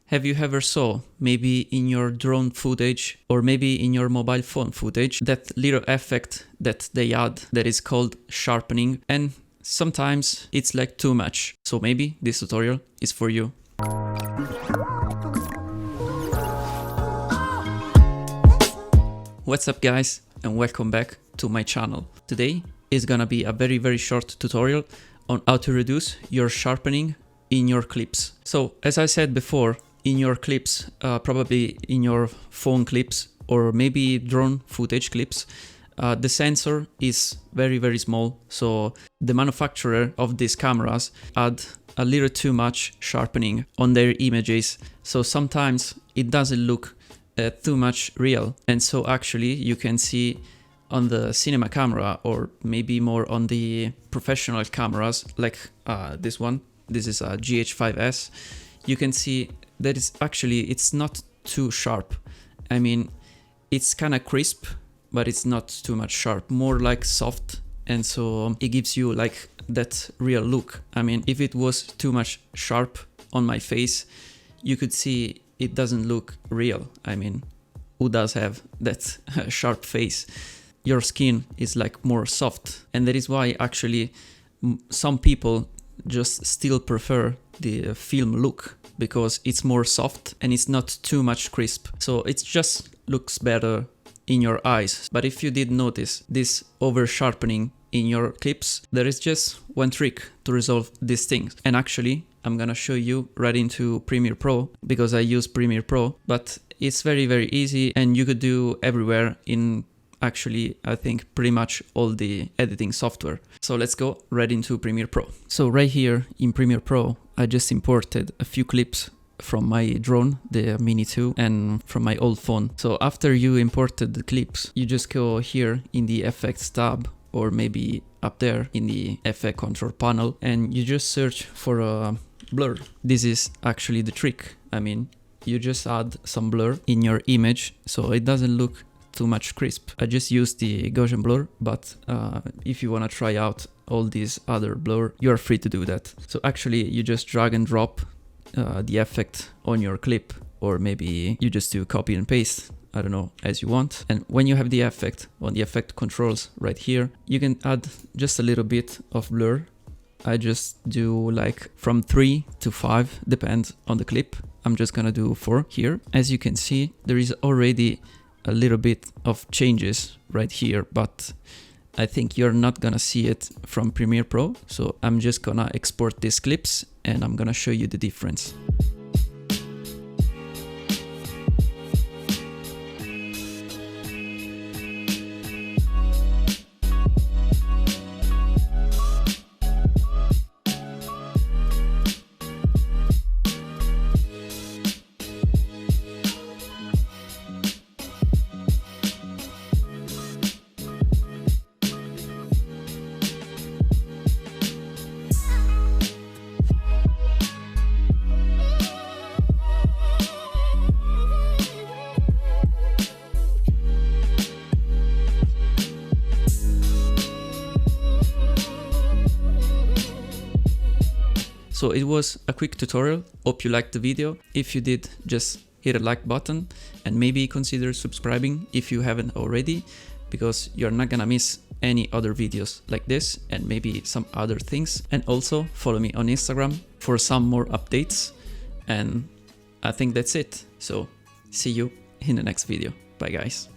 Have you ever saw, maybe in your drone footage or maybe in your mobile phone footage, that little effect that they add that is called sharpening, and sometimes it's like too much. So maybe this tutorial is for you. What's up guys, and welcome back to my channel. Today is gonna be a very short tutorial on how to reduce your sharpening in your clips. So as I said before, in your clips, probably in your phone clips or maybe drone footage clips, the sensor is very small. So the manufacturer of these cameras add a little too much sharpening on their images. So sometimes it doesn't look too much real. And so actually you can see on the cinema camera or maybe more on the professional cameras like this one. This is a GH5S. You can see that it's not too sharp. I mean, it's kind of crisp, but it's not too much sharp, more like soft. And so it gives you like that real look. I mean, if it was too much sharp on my face, you could see it doesn't look real. I mean, who does have that sharp face? Your skin is like more soft. And that is why actually some people just still prefer the film look, because it's more soft and it's not too much crisp. So it just looks better in your eyes. But if you did notice this over sharpening in your clips, there is just one trick to resolve these things. And actually, I'm gonna show you right into Premiere Pro, because I use Premiere Pro, but it's very easy and you could do everywhere in actually, I think pretty much all the editing software. So let's go right into Premiere Pro. So right here in Premiere Pro, I just imported a few clips from my drone, the Mini 2, and from my old phone. So after you imported the clips, you just go here in the Effects tab, or maybe up there in the Effect Control panel, and you just search for a blur. This is actually the trick. I mean, you just add some blur in your image so it doesn't look too much crisp. I just use the Gaussian blur, but if you want to try out all these other blur, you're free to do that. So actually you just drag and drop the effect on your clip, or maybe you just do copy and paste, I don't know, as you want. And when you have the effect on the effect controls right here, you can add just a little bit of blur. I just do like from 3 to 5, depends on the clip. I'm just gonna do 4 here. As you can see, there is already a little bit of changes right here, but I think you're not gonna see it from Premiere Pro. So I'm just gonna export these clips and I'm gonna show you the difference. So it was a quick tutorial. Hope you liked the video. If you did, just hit a like button and maybe consider subscribing if you haven't already, because you're not gonna miss any other videos like this and maybe some other things. And also follow me on Instagram for some more updates. And I think that's it. So see you in the next video. Bye guys.